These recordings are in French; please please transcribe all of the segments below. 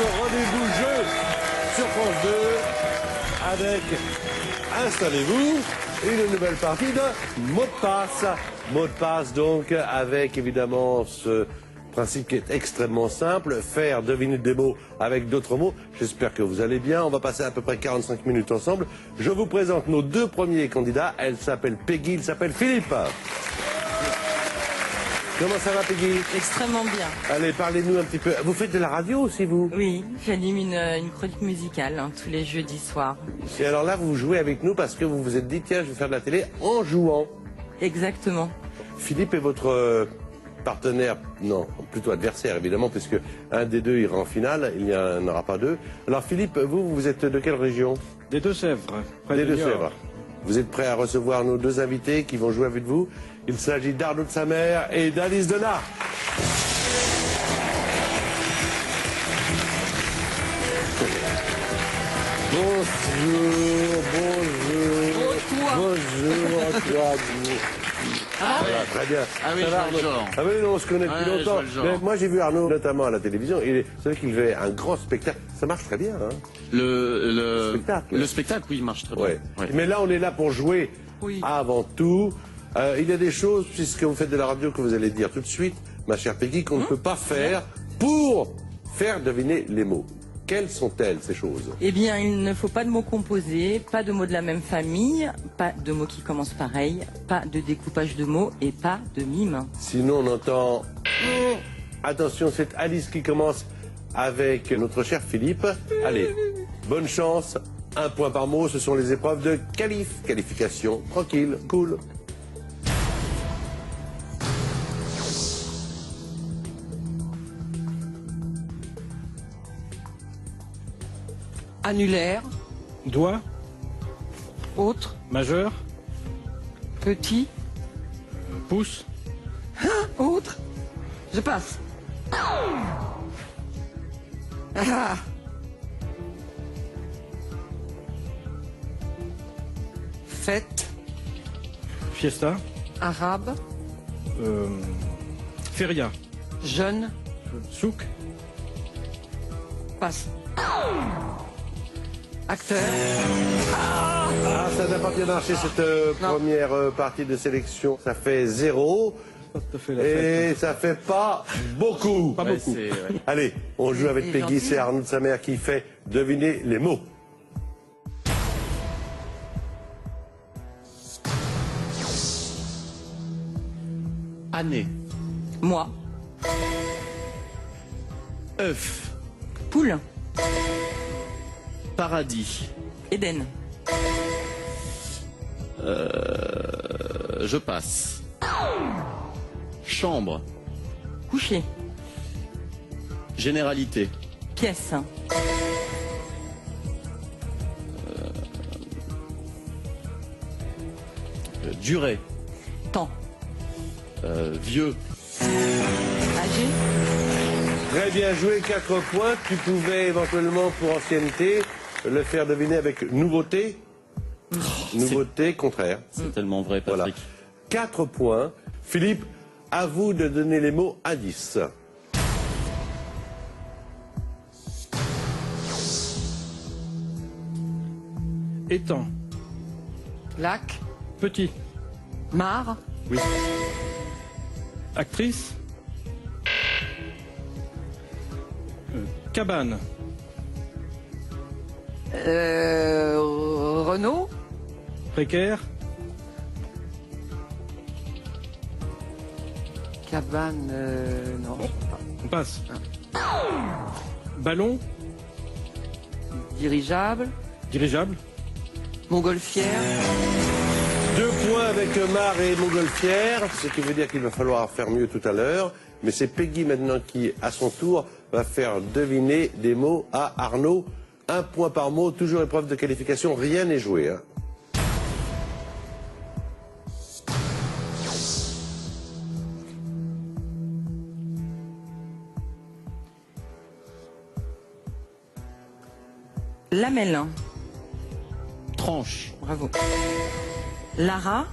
ce rendez-vous jeu sur France 2 avec, installez-vous, une nouvelle partie de mot de passe. Mot de passe donc avec évidemment ce principe qui est extrêmement simple, faire deviner des mots avec d'autres mots. J'espère que vous allez bien. On va passer à peu près 45 minutes ensemble. Je vous présente nos deux premiers candidats. Elle s'appelle Peggy, il s'appelle Philippe. Comment ça va, Peggy? Extrêmement bien. Allez, parlez-nous un petit peu. Vous faites de la radio aussi, vous? Oui, j'anime une chronique musicale tous les jeudis soirs. Et alors là, vous jouez avec nous parce que vous vous êtes dit, tiens, je vais faire de la télé en jouant. Exactement. Philippe est votre partenaire, non, plutôt adversaire, évidemment, puisque un des deux ira en finale, il n'y en aura pas deux. Alors, Philippe, vous êtes de quelle région? Des Deux-Sèvres. Des Deux-Sèvres. Vous êtes prêt à recevoir nos deux invités qui vont jouer avec vous? Il s'agit d'Arnaud de sa mère et d'Alice Denard. Bonjour, bonjour, voilà, très bien. Ah oui, Ça va, je vois le genre. Ah oui, non, on se connaît depuis Ouais, je longtemps. vois le genre. Mais moi, j'ai vu Arnaud notamment à la télévision. Vous savez qu'il fait un grand spectacle. Ça marche très bien, hein? Le spectacle. spectacle, oui, il marche très Ouais. bien. Ouais. Mais là, on est là pour jouer Oui. avant tout. Il y a des choses, puisque vous faites de la radio, que vous allez dire tout de suite, ma chère Peggy, qu'on ne peut pas faire pour faire deviner les mots. Quelles sont-elles, ces choses? Eh bien, il ne faut pas de mots composés, pas de mots de la même famille, pas de mots qui commencent pareil, pas de découpage de mots et pas de mime. Sinon, on entend... Attention, c'est Alice qui commence avec notre cher Philippe. Allez, bonne chance. Un point par mot, ce sont les épreuves de qualification. Tranquille, cool. Annulaire, Doigt, autre, majeur, petit, pouce, autre. Je passe. Ah. Fête, fiesta, arabe, feria, jeune, souk, passe. Acteur, Ah, ça n'a pas bien marché cette première partie de sélection. Ça fait 0 pas tout à fait la fête. et ça fait pas beaucoup. Pas Ouais, beaucoup. c'est- ouais. Allez, on joue avec C'est Peggy, gentil. c'est Arnaud de sa mère qui fait deviner les mots. Année, Moi, œuf, poule, paradis, Éden, je passe. Chambre, coucher, généralité, pièce, durée, temps, vieux, âgé, Très bien joué, 4 points. Tu pouvais éventuellement, pour ancienneté, le faire deviner avec nouveauté. Nouveauté, contraire. c'est tellement vrai, Voilà. Patrick. 4 points. Philippe, à vous de donner les mots indices. Étang, lac, petit, mare, actrice, cabane, Renault, précaire, cabane, non. on passe. Ballon, Dirigeable, dirigeable, montgolfière, 2 points avec Mar et Montgolfière, ce qui veut dire qu'il va falloir faire mieux tout à l'heure. Mais c'est Peggy maintenant qui, à son tour, va faire deviner des mots à Arnaud. 1 point par mot, toujours épreuve de qualification, rien n'est joué. Hein. lamelle, Tranche, bravo, Lara,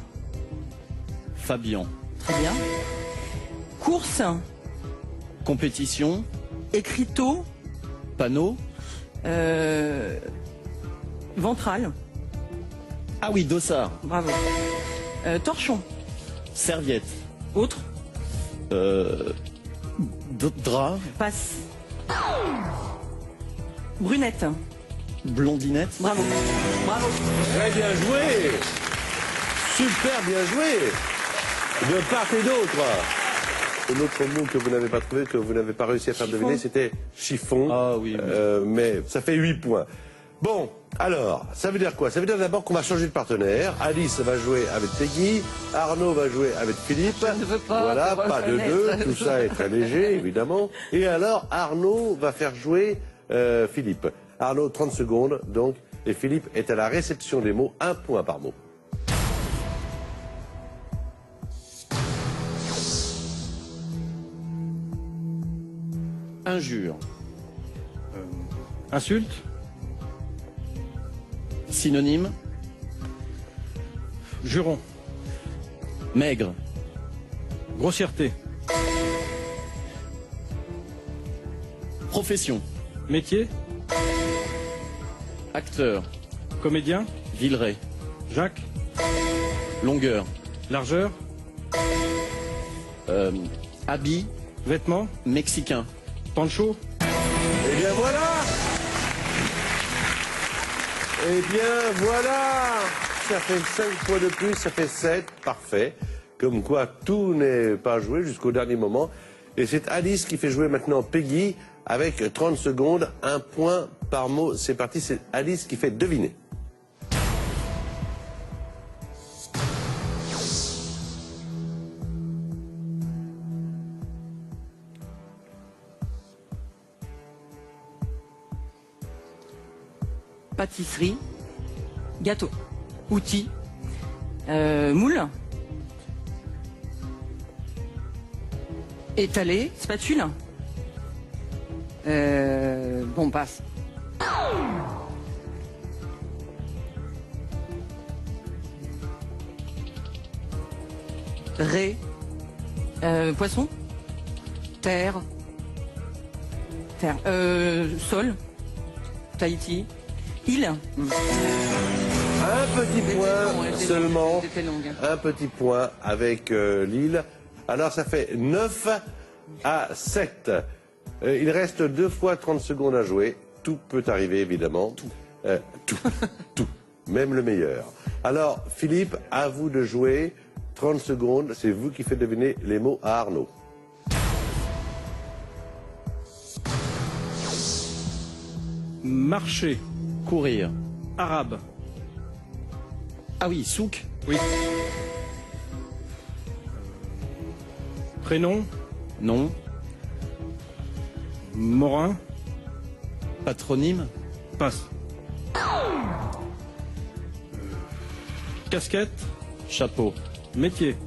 Fabian, très bien, course, compétition, écriteau, Panneau. Ventral. Ah oui, dossard. Bravo. Torchon. Serviette. Autre. Drap. Passe. Brunette. Blondinette. Bravo. Bravo. Très bien joué. Super bien joué. De part et d'autre. Un autre mot que vous n'avez pas trouvé, que vous n'avez pas réussi à faire deviner, c'était chiffon. Ah oui, oui. Mais ça fait 8 points. Bon, alors, ça veut dire quoi? Ça veut dire d'abord qu'on va changer de partenaire. Alice va jouer avec Peggy, Arnaud va jouer avec Philippe. Je ne veux pas Voilà, te pas de deux, reconnaître. tout ça est très léger, évidemment. Et alors, Arnaud va faire jouer Philippe. Arnaud, 30 secondes, donc, et Philippe est à la réception des mots, 1 point par mot. Injure. Insulte. Synonyme. Juron. Maigre. Grossièreté. Profession. Métier. Acteur. Comédien. Villeray. Jacques. Longueur. Largeur. Habit. Vêtements. Mexicain. Pancho. Eh bien voilà. Eh bien voilà. Ça fait 5 points de plus, ça fait 7, parfait. Comme quoi tout n'est pas joué jusqu'au dernier moment. Et c'est Alice qui fait jouer maintenant Peggy avec 30 secondes, 1 point par mot. C'est parti, c'est Alice qui fait deviner. Pâtisserie. Gâteau. Outil. Moule. Étalé. Spatule. Bon, passe. Ré. Poisson. Terre. Terre. Sol. Tahiti. Île. Un petit point seulement. C'était long. Un petit point avec Lille. Alors ça fait 9 à 7. Il reste 2 fois 30 secondes à jouer. Tout peut arriver évidemment. Tout. Tout. Même le meilleur. Alors Philippe, à vous de jouer. 30 secondes, c'est vous qui faites deviner les mots à Arnaud. Marché. Courir. Arabe. Ah oui, souk. Oui. Prénom. Non. Morin. Patronyme. Passe. Casquette. Chapeau. Métier.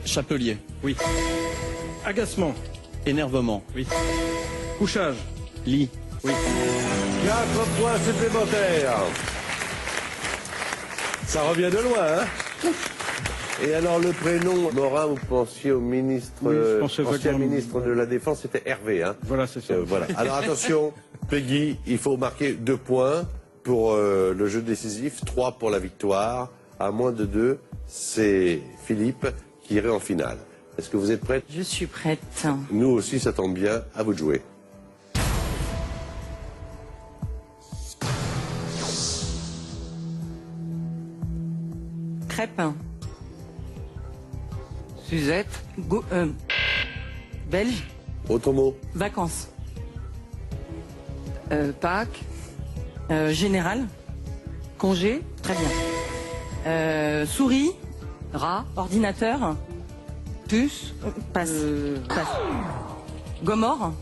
Chapelier. Oui. Agacement. Énervement. Oui. Couchage. Lit. Oui. 4 points supplémentaires. Ça revient de loin, hein? Et alors le prénom Morin, vous pensiez au ministre, Oui, je pensais ancien vaguement. ministre de la Défense, c'était Hervé, hein? Voilà, c'est ça. Voilà. Alors attention, Peggy, il faut marquer 2 points pour le jeu décisif, 3 pour la victoire. À moins de 2, c'est Philippe qui irait en finale. Est-ce que vous êtes prête? Je suis prête. Nous aussi, ça tombe bien. À vous de jouer. Crêpe. Suzette. Belge. Autre mot? Vacances. Pâques. Général. Congé. Très bien. Souris. Rat. Ordinateur. Puce. Passe. Passe. Gomorre.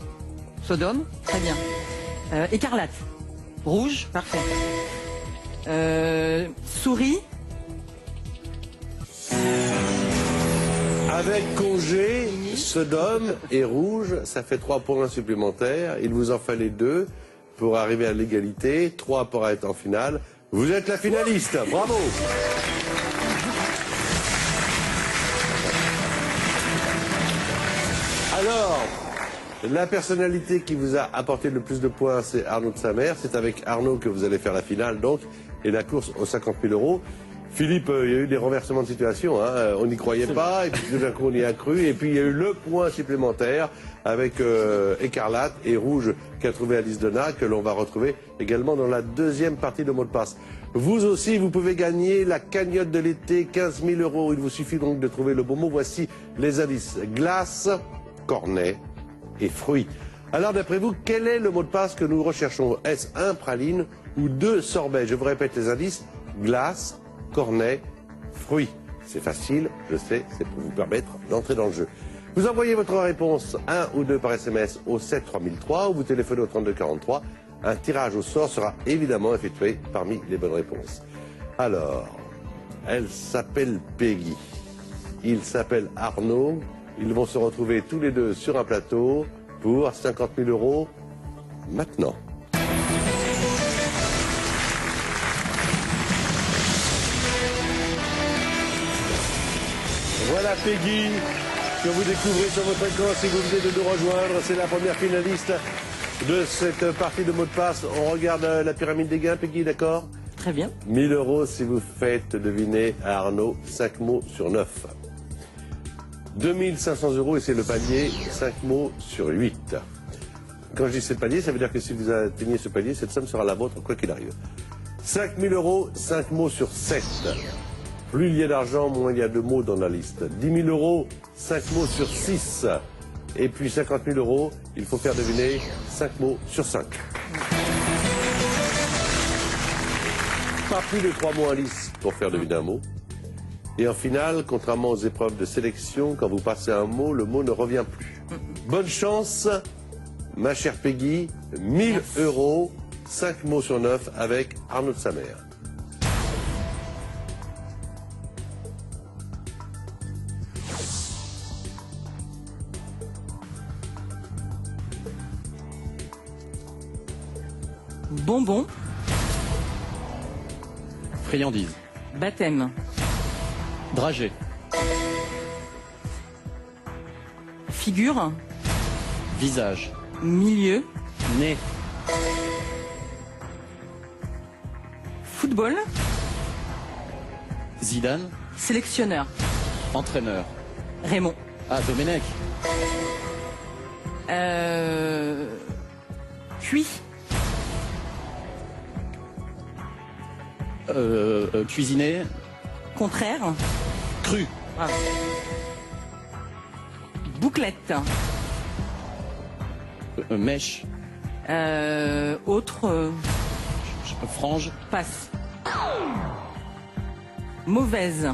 Sodome. Très bien. Écarlate. Rouge. Parfait. Souris. Avec congé, Sodome et rouge, ça fait 3 points supplémentaires. Il vous en fallait 2 pour arriver à l'égalité, 3 pour être en finale. Vous êtes la finaliste, bravo! Alors, La personnalité qui vous a apporté le plus de points, c'est Arnaud de Samer. C'est avec Arnaud que vous allez faire la finale, donc, et la course aux 50 000 euros. Philippe, il y a eu des renversements de situation, hein. On n'y croyait pas, et puis tout d'un coup on y a cru, et puis il y a eu le point supplémentaire avec Écarlate et Rouge qu'a trouvé Alice Donat, que l'on va retrouver également dans la deuxième partie de Mot de Passe. Vous aussi, vous pouvez gagner la cagnotte de l'été, 15 000 euros. Il vous suffit donc de trouver le bon mot. Voici les indices. Glace, cornet et fruits. Alors d'après vous, quel est le mot de passe que nous recherchons? Est-ce 1 praline ou 2 sorbets? Je vous répète les indices. Glace, cornet, fruits. C'est facile, je sais, c'est pour vous permettre d'entrer dans le jeu. Vous envoyez votre réponse 1 ou 2 par SMS au 7 3003 ou vous téléphonez au 32 43. Un tirage au sort sera évidemment effectué parmi les bonnes réponses. Alors, elle s'appelle Peggy. Il s'appelle Arnaud. Ils vont se retrouver tous les deux sur un plateau pour 50 000 euros maintenant. Voilà Peggy, que vous découvrez sur votre écran si vous venez de nous rejoindre. C'est la première finaliste de cette partie de mot de passe. On regarde la pyramide des gains, Peggy, d'accord? Très bien. 1000 euros si vous faites deviner à Arnaud 5 mots sur 9. 2500 euros et c'est le palier, 5 mots sur 8. Quand je dis c'est le palier, ça veut dire que si vous atteignez ce palier, cette somme sera la vôtre quoi qu'il arrive. 5000 euros, 5 mots sur 7. Plus il y a d'argent, moins il y a de mots dans la liste. 10 000 euros, 5 mots sur 6. Et puis 50 000 euros, il faut faire deviner 5 mots sur 5. Pas plus de 3 mots à liste pour faire deviner un mot. Et en finale, contrairement aux épreuves de sélection, quand vous passez un mot, le mot ne revient plus. Bonne chance, ma chère Peggy. 1000 euros, 5 mots sur 9 avec Arnaud de Samer. Bonbon, Friandise. baptême, Dragée. figure, Visage. milieu, Nez. football, Zidane. sélectionneur, Entraîneur. Raymond. Ah, Domenech. Cuit, Cuisiner. contraire, Cru. bravo. Bouclette, Mèche. autre, Frange. passe. Mauvaise,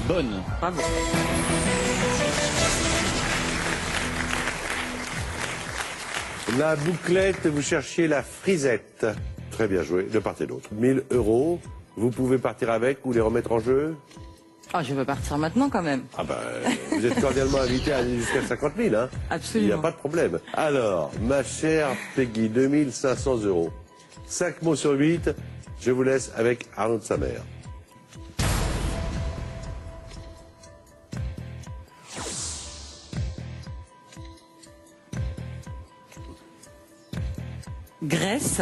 Bonne. bravo. La bouclette, vous cherchiez la frisette. Très bien joué, de part et d'autre. 1000 euros, vous pouvez partir avec ou les remettre en jeu. Ah, je veux partir maintenant quand même. Ah ben, vous êtes cordialement invité à aller jusqu'à 50 000, hein. Absolument. Il n'y a pas de problème. Alors, ma chère Peggy, 2500 euros. 5 mots sur 8, je vous laisse avec Arnaud de Samer. Graisse,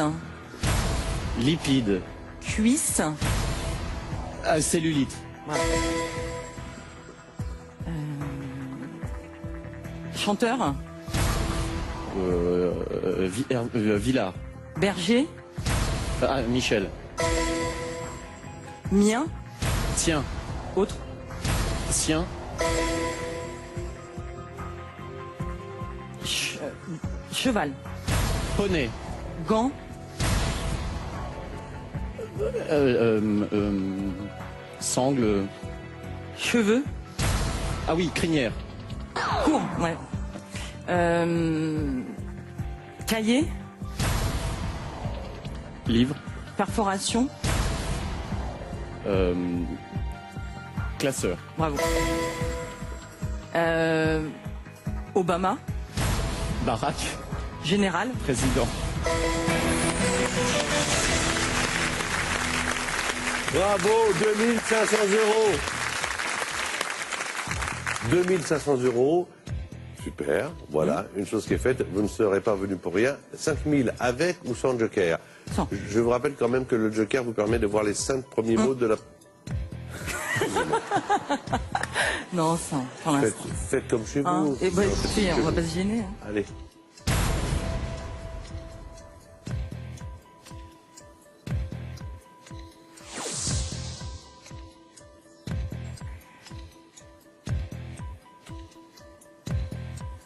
Lipide. cuisse, Cellulite. chanteur, Villard. berger, Ah, Michel. mien, Tien. autre, Sien. cheval, Poney. gant, Sangle. cheveux, Ah oui, crinière. court, ouais. Cahier, Livre. perforation, Classeur. bravo. Obama, Baraque. général, Président. Bravo, 2500 euros. 2500 euros. Super, voilà, une chose qui est faite, vous ne serez pas venu pour rien. 5000 avec ou sans joker. Sans. Je vous rappelle quand même que le joker vous permet de voir les 5 premiers mots de la... Non, sans, pour Faites, l'instant. faites comme chez Hein vous. Et bah, Non, écoutez, faites on chez va vous. pas se gêner. Hein. Allez.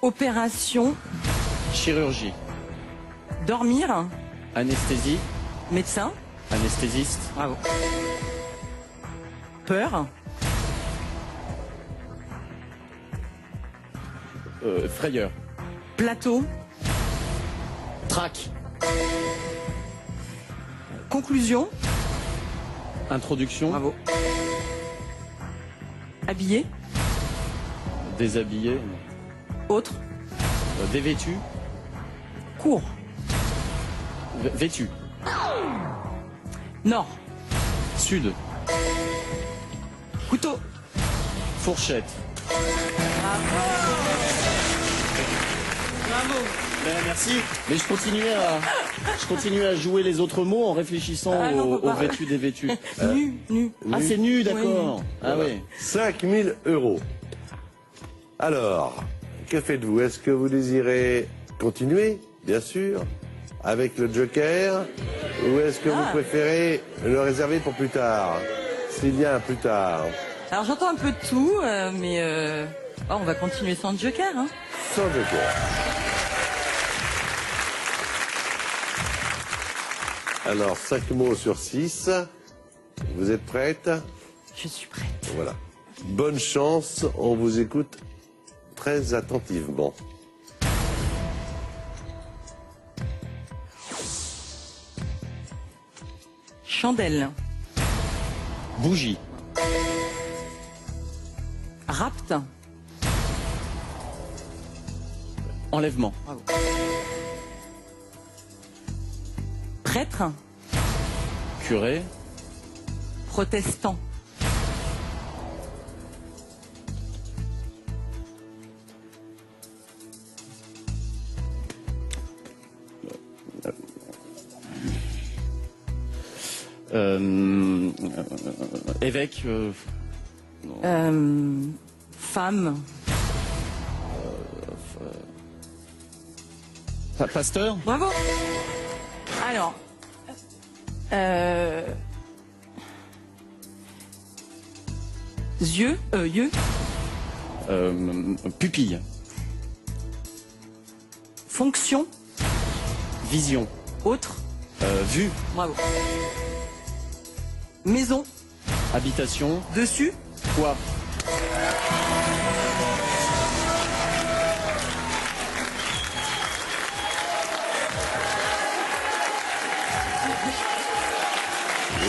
Opération, Chirurgie. dormir, Anesthésie. médecin, Anesthésiste. bravo. Peur, Frayeur. plateau, Trac. conclusion, Introduction. bravo. Habillé, Déshabillé. autre, Dévêtu. court, Vêtu. nord, Sud. couteau, Fourchette. bravo. Merci. Mais je continuais à jouer les autres mots en réfléchissant Ah non, au faut pas. vêtu dévêtu. Nu. Ah, c'est nu, d'accord. Oui. Ah Voilà. oui. 5000 euros. Alors, que faites-vous? Est-ce que vous désirez continuer, bien sûr, avec le joker, ou est-ce que vous préférez le réserver pour plus tard? S'il y a un plus tard. Alors j'entends un peu de tout, mais on va continuer sans joker. Hein. Sans joker. Alors, 5 mots sur 6. Vous êtes prête? Je suis prête. Voilà. Bonne chance, on vous écoute très attentivement. Chandelle, Bougie. rapt, Enlèvement. prêtre, Curé. protestant, Évêque. femme, Pasteur. bravo. Alors, yeux, Pupille. fonction, Vision. autre, Vue. bravo. Maison, Habitation. dessus, Toit.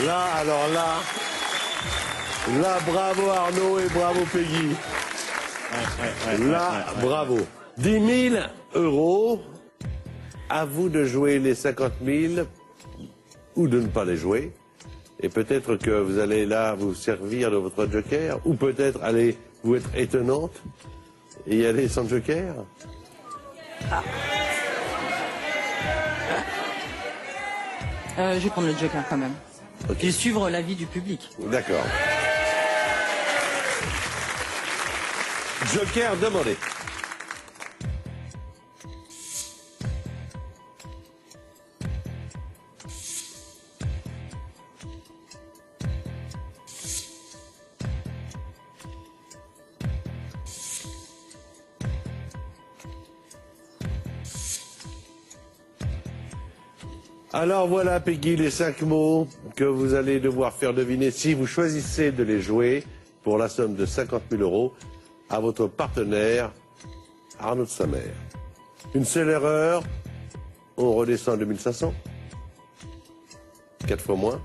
Là, alors là, bravo Arnaud et bravo Peggy. Là, bravo. 10 000 euros. À vous de jouer les 50 000 ou de ne pas les jouer. Et peut-être que vous allez là vous servir de votre joker, ou peut-être aller vous être étonnante et y aller sans joker. je vais prendre le joker quand même. Ok. Je vais suivre l'avis du public. D'accord. Joker demandé. Alors voilà, Peggy, les 5 mots que vous allez devoir faire deviner si vous choisissez de les jouer pour la somme de 50 000 euros à votre partenaire Arnaud de Samer. Une seule erreur, on redescend à 2500. 4 fois moins.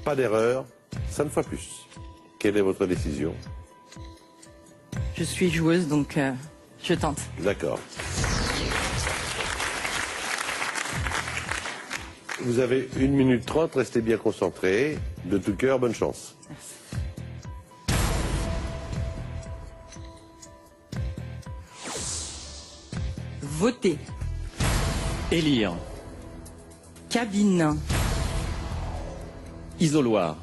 Pas d'erreur, 5 fois plus. Quelle est votre décision? Je suis joueuse, donc je tente. D'accord. Vous avez 1 minute 30, restez bien concentrés. De tout cœur, bonne chance. Voter. Élire. Cabine. Isoloir.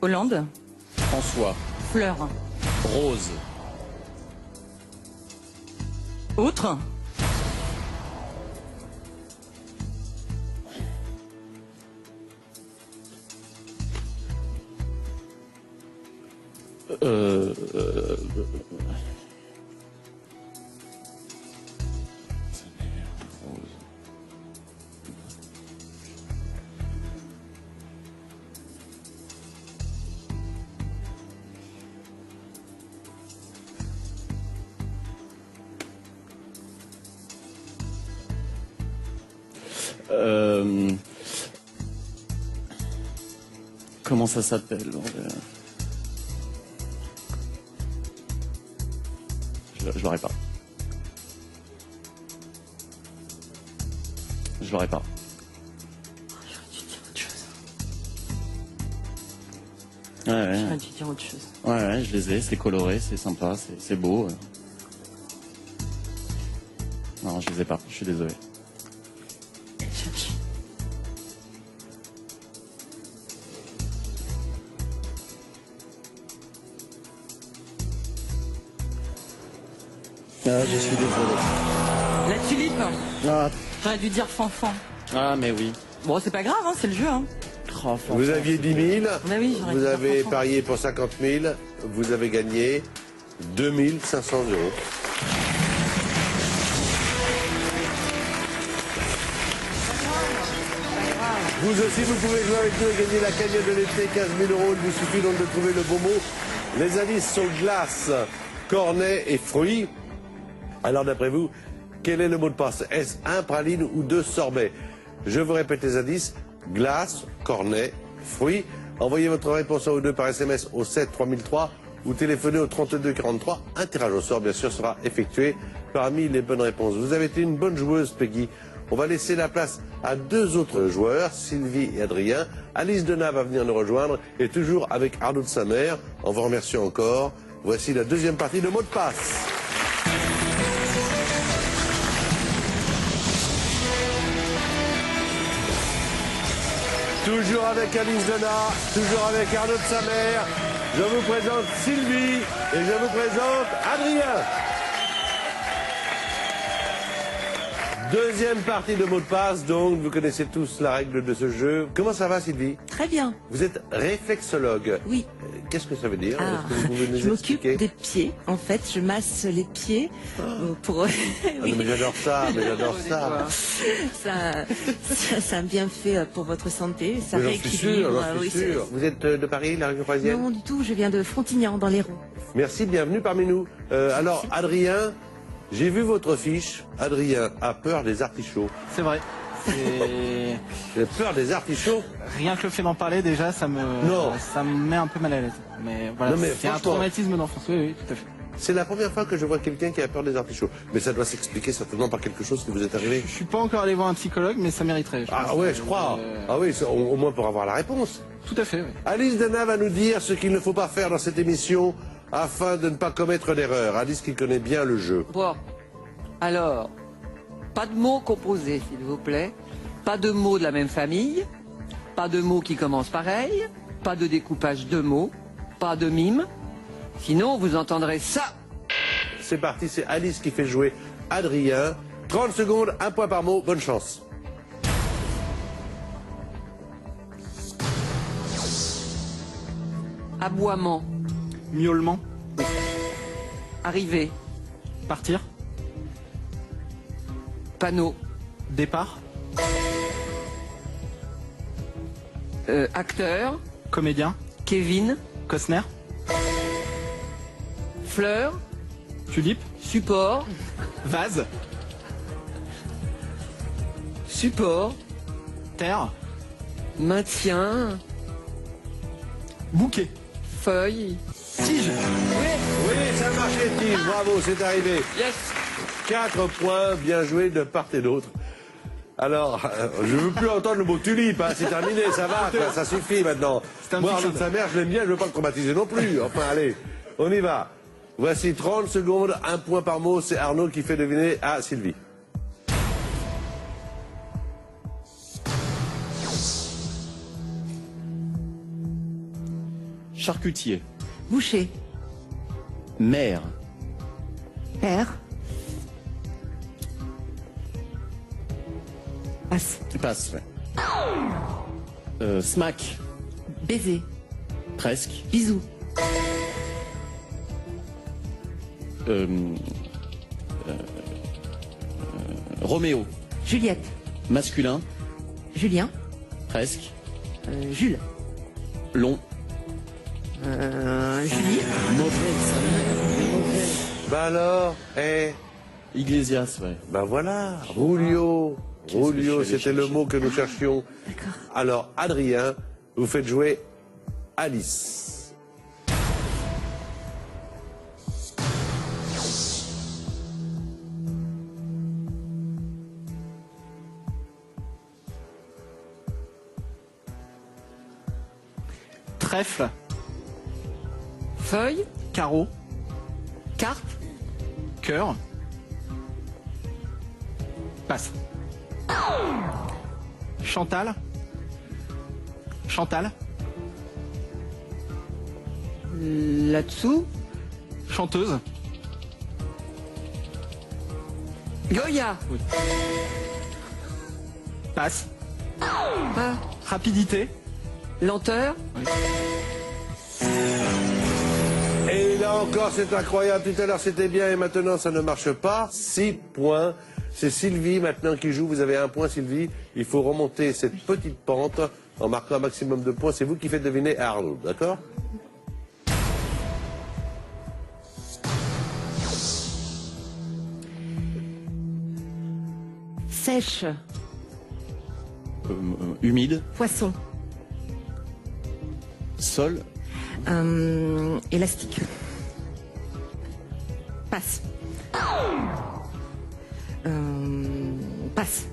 Hollande. François. Fleur. Rose. Autre. Comment ça s'appelle? Je l'aurais pas. Je l'aurais pas. Ouais, ouais. J'aurais dû dire autre chose. Ouais, ouais, je les ai, c'est coloré, c'est sympa, c'est beau. Non, je les ai pas, je suis désolé. Cherche. Ah, je suis désolé. La tulipe. Ah, J'aurais dû dire fanfan. mais oui. Bon, c'est pas grave, hein, c'est le jeu. Hein. Oh, Vous aviez 10 000, Bah oui, j'aurais vous dû dire avez fanfan. parié pour 50 000, vous avez gagné 2 500 €. Vous aussi, vous pouvez jouer avec nous et gagner la cagnotte de l'été, 15 000 €. Il vous suffit donc de trouver le bon mot. Les indices sont glace, cornet et fruits. Alors, d'après vous, quel est le mot de passe? Est-ce 1 praline ou 2 sorbet? Je vous répète les indices. Glace, cornet, fruits. Envoyez votre réponse au 2 par SMS au 7 3003 ou téléphonez au 32 43. Un tirage au sort, bien sûr, sera effectué parmi les bonnes réponses. Vous avez été une bonne joueuse, Peggy. On va laisser la place à 2 autres joueurs, Sylvie et Adrien. Alice Denat va venir nous rejoindre et toujours avec Arnaud de sa mère. En vous remerciant encore. Voici la deuxième partie de mot de passe. Toujours avec Alice Denat, toujours avec Arnaud de sa mère. Je vous présente Sylvie et je vous présente Adrien. Deuxième partie de mot de passe, donc vous connaissez tous la règle de ce jeu. Comment ça va, Sylvie? Très bien, Vous êtes réflexologue. oui. Qu'est-ce que ça veut dire? Ah, Est-ce que vous pouvez nous je m'occupe expliquer? des pieds. En fait, je masse les pieds pour. Ah non, mais j'adore ça, mais j'adore ça. Ça a bien fait pour votre santé. Ça Mais j'en suis sûr, rééquilibre. j'en suis oui, c'est- sûr. Vous êtes de Paris, la région parisienne? Non, du tout. Je viens de Frontignan, dans l'Hérault. Merci, bienvenue parmi nous. Alors, Adrien, j'ai vu votre fiche. Adrien a peur des artichauts. C'est vrai. C'est- J'ai peur des artichauts? Rien que le fait d'en parler déjà, ça me met un peu mal à l'aise. Mais voilà, Non, mais c'est un franchement. traumatisme d'enfance. Oui, oui, tout à fait. C'est la première fois que je vois quelqu'un qui a peur des artichauts. Mais ça doit s'expliquer certainement par quelque chose qui vous est arrivé. Je suis pas encore allé voir un psychologue, mais ça mériterait. Ah pense. ouais, je crois. Ah oui, au moins pour avoir la réponse. Tout à fait, oui. Alice Denat va nous dire ce qu'il ne faut pas faire dans cette émission afin de ne pas commettre d'erreur. Alice qui connaît bien le jeu. Bon. Alors, pas de mots composés, s'il vous plaît. Pas de mots de la même famille. Pas de mots qui commencent pareil. Pas de découpage de mots. Pas de mime. Sinon, vous entendrez ça. C'est parti, c'est Alice qui fait jouer Adrien. 30 secondes, 1 point par mot, bonne chance. Aboiement. Miaulement. Arrivée. Partir. Panneau. Départ. Acteur. Comédien. Kevin. Costner. Fleur. Tulipe. Support. Vase. Support. Terre. Maintien. Bouquet. Feuille. Tige. Oui, ça a marché, Steve, bravo, c'est arrivé. Yes. 4 points, bien joué de part et d'autre. Alors, je veux plus entendre le mot tulipe, hein, c'est terminé, ça va, quoi, ça suffit maintenant. C'est un Moi, petit Arnaud de clin sa mère, je l'aime bien, je veux pas le traumatiser non plus. Enfin, allez, on y va. Voici 30 secondes, un point par mot. C'est Arnaud qui fait deviner à Sylvie. Charcutier. Boucher. Mère. Père. Passe. Tu passes, ouais. Smack. Baiser. Presque. Bisous. Roméo. Juliette. Masculin. Julien. Presque. Jules. Long. Julie. Bah alors, Iglesias, ouais. bah voilà, Rulio. Rulio, que je suis allé c'était le chercher mot que nous cherchions. D'accord. Alors, Adrien, vous faites jouer Alice. Trèfle. Feuille. Carreau. Carte. Cœur. Passe. Chantal. Chantal. Là-dessous. Chanteuse. Goya. Passe. Ah. Rapidité. Lenteur. Et là encore, c'est incroyable. Tout à l'heure, c'était bien et maintenant, ça ne marche pas. 6 points. C'est Sylvie maintenant qui joue. Vous avez 1 point, Sylvie. Il faut remonter cette petite pente en marquant un maximum de points. C'est vous qui faites deviner à Arnaud, d'accord? Sèche. Humide. Poisson. Sol. Élastique. Passe. Passe.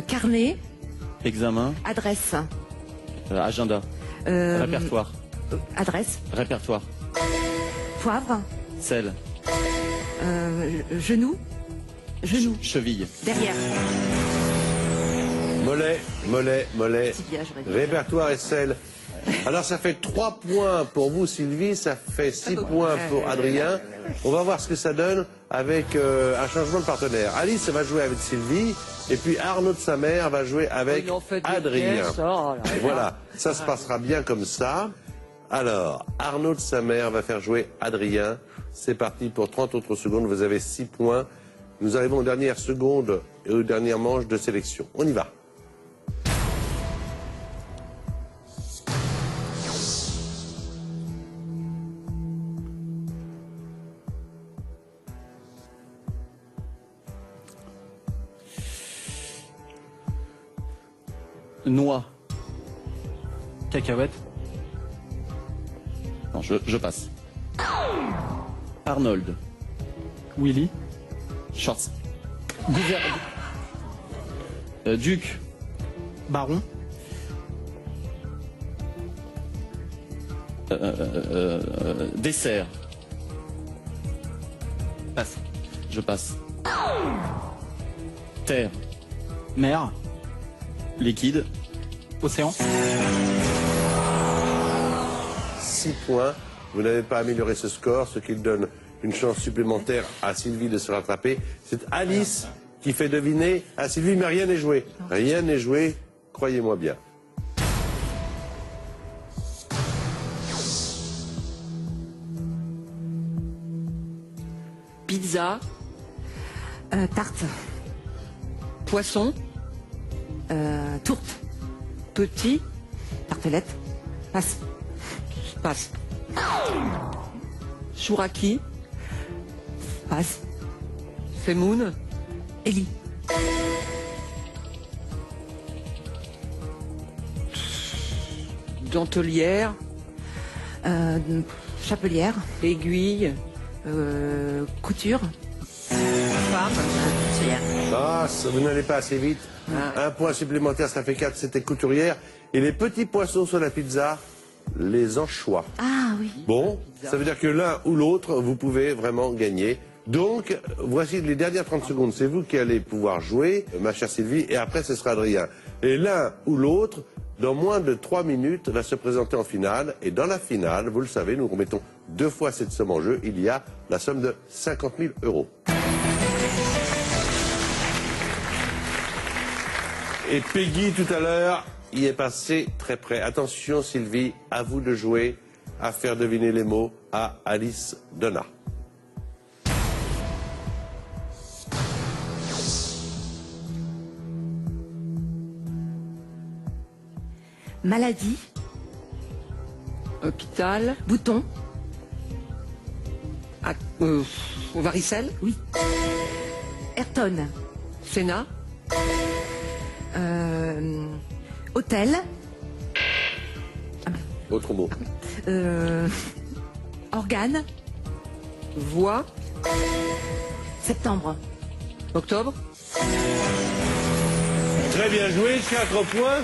Carnet. Examen. Adresse. Agenda. Répertoire. Adresse. Répertoire. Poivre. Sel. Genou. Genou. Cheville. Derrière. Mollet, mollet, mollet. Tibia, j'aurais dit. Répertoire et sel. Alors ça fait 3 points pour vous, Sylvie, ça fait 6 points pour Adrien. On va voir ce que ça donne avec un changement de partenaire. Alice va jouer avec Sylvie et puis Arnaud de sa mère va jouer avec Il en fait des Adrien. pièces, oh là là. Et voilà, ça se passera bien comme ça. Alors, Arnaud de sa mère va faire jouer Adrien. C'est parti pour 30 autres secondes, vous avez 6 points. Nous arrivons aux dernières secondes et aux dernières manches de sélection. On y va. Noix. Cacahuète. Non, je passe. Arnold. Willy. Shorts. Duc. Baron. Dessert. Passe. Je passe. Terre. Mer. Liquide. Océan. 6 points. Vous n'avez pas amélioré ce score, ce qui donne une chance supplémentaire à Sylvie de se rattraper. C'est Alice qui fait deviner à Sylvie, mais rien n'est joué. Rien n'est joué, croyez-moi bien. Pizza. Tarte. Poisson. Tourte. Petit. Tartelette. Passe. Passe. Chouraki. Passe. Semoun. Élie. Dentelière. Chapelière. Aiguille. Couture. Femme. Couturière. Ah, vous n'allez pas assez vite. Ah. 1 point supplémentaire, ça fait 4, c'était couturière. Et les petits poissons sur la pizza, les anchois. Ah oui. Bon, ça veut dire que l'un ou l'autre, vous pouvez vraiment gagner. Donc, voici les dernières 30 secondes. C'est vous qui allez pouvoir jouer, ma chère Sylvie, et après, ce sera Adrien. Et l'un ou l'autre, dans moins de 3 minutes, va se présenter en finale. Et dans la finale, vous le savez, nous remettons 2 fois cette somme en jeu. Il y a la somme de 50 000 €. Et Peggy, tout à l'heure, y est passé très près. Attention, Sylvie, à vous de jouer, à faire deviner les mots à Alice Donna. Maladie, Hôpital. bouton, Varicelle. oui. Ayrton, Sénat. hôtel, Autre mot. organe, Voix. septembre. Octobre. Très bien joué, 4 points.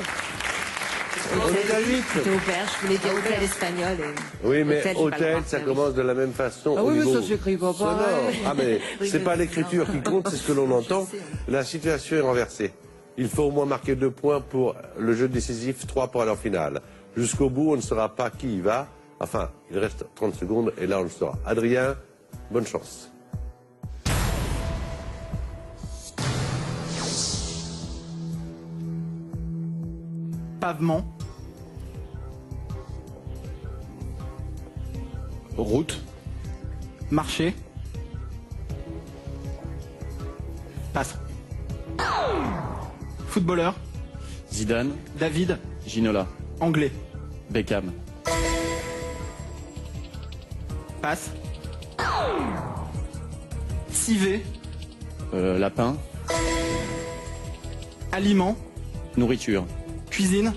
On est à 8. C'était au père, je voulais dire hôtel espagnol. Oui, mais Hôtel, j'ai pas le hôtel, droit. ça commence de la même façon. Ah au oui, mais niveau ça s'écrit pas sonore. pareil. Ah, mais Oui, c'est mais pas c'est l'écriture qui compte, c'est ce que l'on entend. La situation est renversée. Il faut au moins marquer 2 points pour le jeu décisif, 3 pour aller en finale. Jusqu'au bout, on ne saura pas qui y va. Enfin, il reste 30 secondes et là, on le saura. Adrien, bonne chance. Pavement. Route. Marché. Passe. Footballeur. Zidane. David. Ginola. Anglais. Beckham. Passe. Civet. Lapin. Aliment. Nourriture. Cuisine.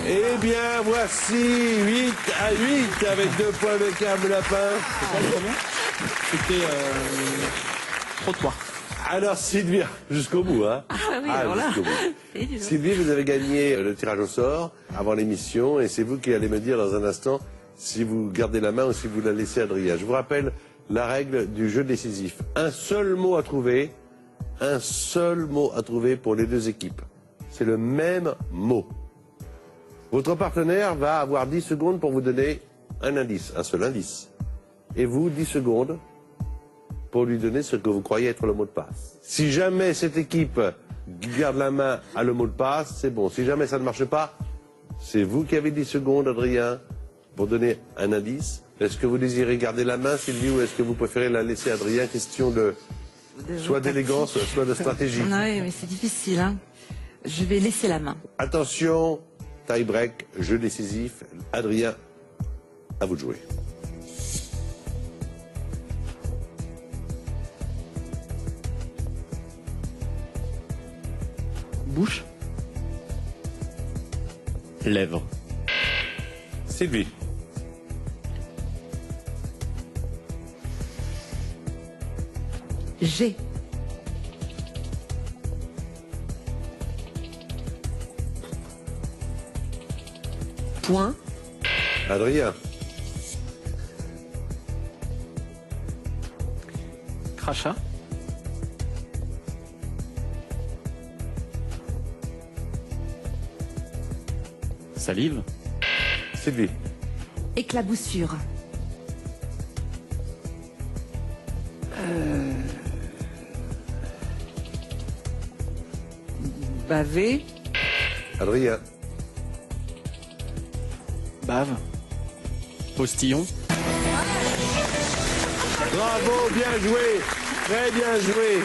Eh bien, voici 8 à 8 avec 2 points Beckham le lapin. C'était trottoir. Alors, Sylvie, jusqu'au bout, hein? Ah oui, alors là. Jusqu'au bout. Et dis donc. Sylvie, vous avez gagné le tirage au sort avant l'émission et c'est vous qui allez me dire dans un instant si vous gardez la main ou si vous la laissez à Adrien. Je vous rappelle la règle du jeu décisif. Un seul mot à trouver pour les deux équipes. C'est le même mot. Votre partenaire va avoir 10 secondes pour vous donner un indice, un seul indice. Et vous, 10 secondes pour lui donner ce que vous croyez être le mot de passe. Si jamais cette équipe garde la main à le mot de passe, c'est bon. Si jamais ça ne marche pas, c'est vous qui avez 10 secondes, Adrien, pour donner un indice. Est-ce que vous désirez garder la main, Sylvie, ou est-ce que vous préférez la laisser à Adrien? Question de soit d'élégance, soit de stratégie. Oui, mais c'est difficile, hein. Je vais laisser la main. Attention, tie-break, jeu décisif. Adrien, à vous de jouer. Bouche. Lèvres. Sylvie. G. Point. Adrien. Crachat. Salive. Sylvie. Éclaboussure. Bavé. Adrien. Bave. Postillon. Bravo, bien joué. Très bien joué.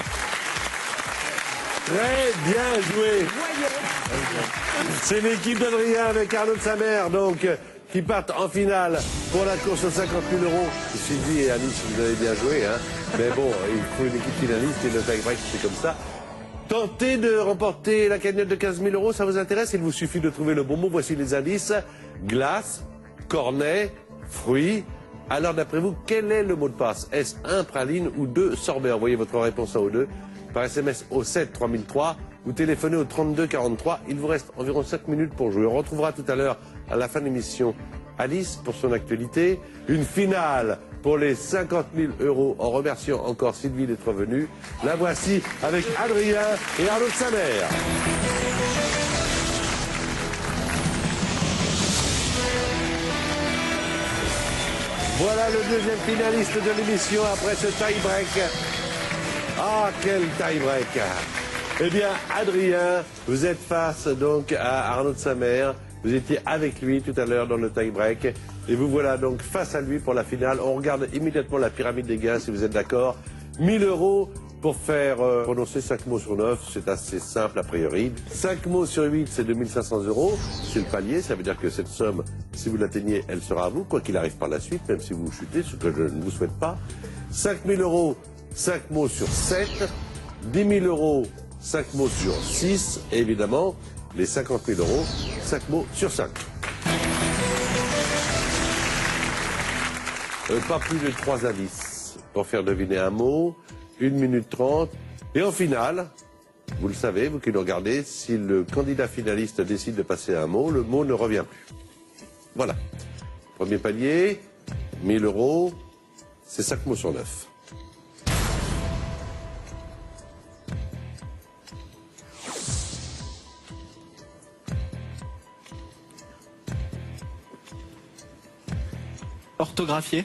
Très bien joué. C'est l'équipe d'Adrien avec Arnaud de sa mère, donc, qui partent en finale pour la course aux 50 000 €. Sylvie et Alice, vous avez bien joué, hein. Mais bon, il faut une équipe finaliste et le tie-break, c'est comme ça. Tentez de remporter la cagnotte de 15 000 €, ça vous intéresse? Il vous suffit de trouver le bon mot. Voici les indices. Glace, cornet, fruits. Alors, d'après vous, quel est le mot de passe? Est-ce 1 praline ou 2 sorbet? Envoyez votre réponse en O2 par SMS au 7 3003 Vous téléphonez au 32 43. Il vous reste environ 5 minutes pour jouer. On retrouvera tout à l'heure, à la fin de l'émission, Alice pour son actualité. Une finale pour les 50 000 euros en remerciant encore Sylvie d'être venue. La voici avec Adrien et Arnaud de Samer. Voilà le deuxième finaliste de l'émission après ce tie-break. Ah, quel tie-break! Eh bien, Adrien, vous êtes face donc à Arnaud de Samer. Vous étiez avec lui tout à l'heure dans le tie-break. Et vous voilà donc face à lui pour la finale. On regarde immédiatement la pyramide des gains, si vous êtes d'accord. 1000 euros pour faire prononcer 5 mots sur 9. C'est assez simple a priori. 5 mots sur 8, c'est 2500 euros. C'est le palier. Ça veut dire que cette somme, si vous l'atteignez, elle sera à vous, quoi qu'il arrive par la suite, même si vous chutez, ce que je ne vous souhaite pas. 5000 euros, 5 mots sur 7. 10 000 euros, 5 mots sur 6. Et évidemment, les 50 000 euros, 5 mots sur 5. Pas plus de 3 indices pour faire deviner un mot. 1 minute 30. Et en finale, vous le savez, vous qui nous regardez, si le candidat finaliste décide de passer un mot, le mot ne revient plus. Voilà. Premier palier, 1000 euros, c'est 5 mots sur 9. Orthographier.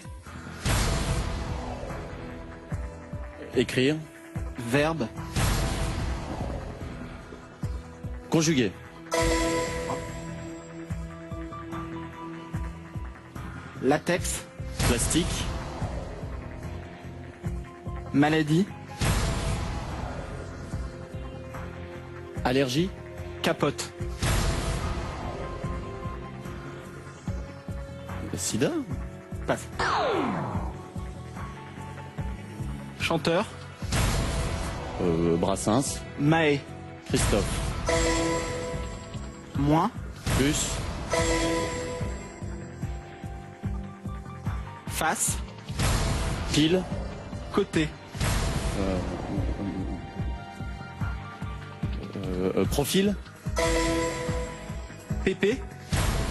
Écrire. Verbe. Conjuguer. Latex. Plastique. Maladie. Allergie. Capote. Sida. Passe. Chanteur. Brassens. Maé. Christophe. Moins. Plus. Face. Pile. Côté. Profil. Pépé.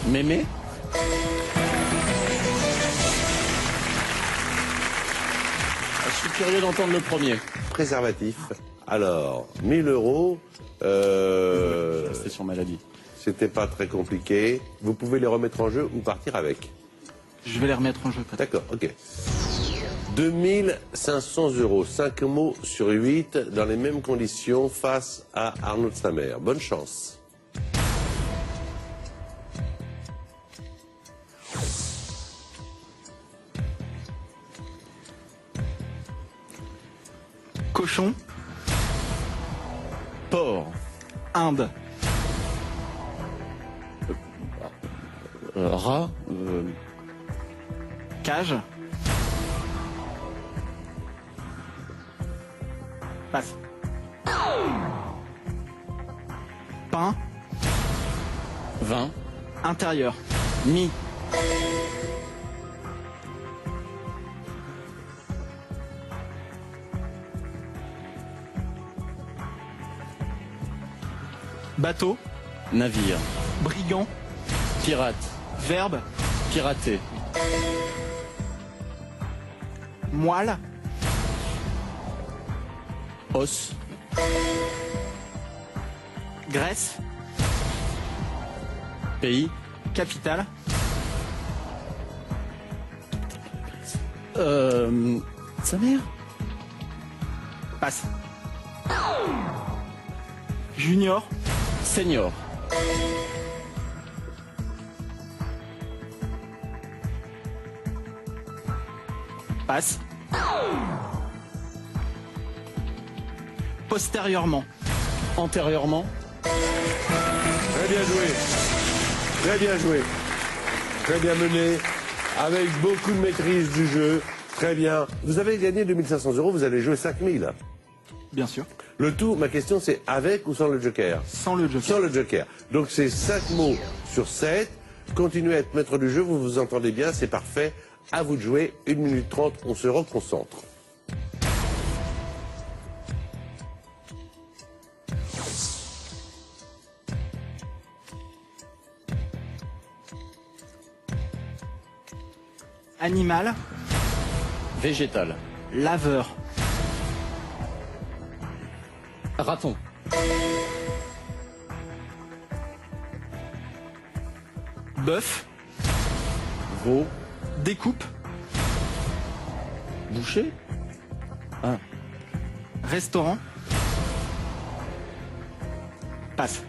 Mémé. Je suis curieux d'entendre le premier. Préservatif. Alors, 1000 euros. C'était sur maladie. C'était pas très compliqué. Vous pouvez les remettre en jeu ou partir avec. Je vais les remettre en jeu peut-être. D'accord, ok. 2500 euros, 5 mots sur 8, dans les mêmes conditions face à Arnaud de Samer. Bonne chance. Cochon. Porc. Inde. Rat. Cage. Passe. Pain. Vin. Intérieur. Mi. Bateau. Navire. Brigand. Pirate. Verbe. Pirater. Moelle. Os. Grèce. Pays. Capitale. Sa mère. Passe. Junior. Senior. Passe. Postérieurement. Antérieurement. Très bien joué. Très bien joué. Très bien mené. Avec beaucoup de maîtrise du jeu. Très bien. Vous avez gagné 2500 euros, vous allez jouer 5000. Bien sûr. Le tout, ma question, c'est avec ou sans le joker? Sans le joker. Sans le joker. Donc c'est 5 mots sur 7. Continuez à être maître du jeu, vous vous entendez bien, c'est parfait. À vous de jouer. 1 minute 30, on se reconcentre. Animal. Végétal. Laveur. Raton. Bœuf. Veau. Découpe. Boucher. Restaurant. Passe.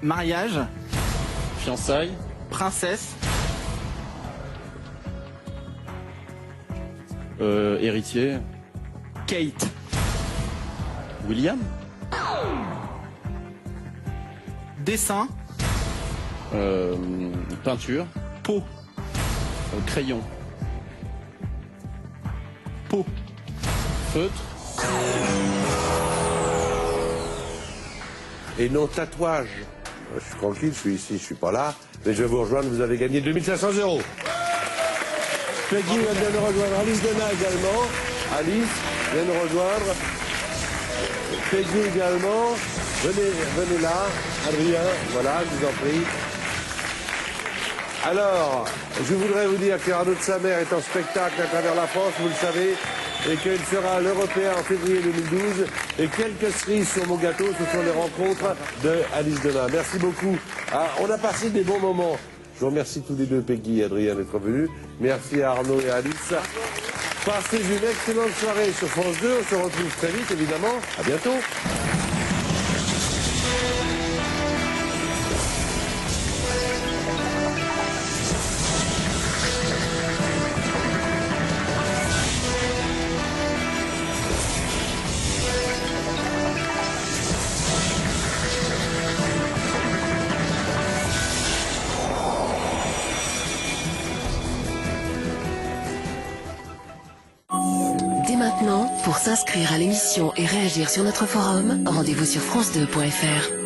Mariage. Fiançailles. Princesse. Héritier. Kate. William. Dessin. Peinture. Peau. Crayon. Peau. Feutre. Et non tatouage. Je suis tranquille, je suis ici, je suis pas là. Mais je vais vous rejoindre, vous avez gagné 2500 €. Peggy vient de nous rejoindre. Alice Dena également. Alice vient nous rejoindre. Peggy également. Venez là. Adrien, voilà, je vous en prie. Alors, je voudrais vous dire que Arnaud de Samer est en spectacle à travers la France, vous le savez, et qu'il sera à l'Européen en février 2012. Et quelques cerises sur mon gâteau, ce sont les rencontres de Alice Dena. Merci beaucoup. Ah, on a passé des bons moments. Je vous remercie tous les deux, Peggy et Adrien, d'être venus. Merci à Arnaud et à Alice. Passez une excellente soirée sur France 2. On se retrouve très vite, évidemment. À bientôt. Dès maintenant, pour s'inscrire à l'émission et réagir sur notre forum, rendez-vous sur france2.fr.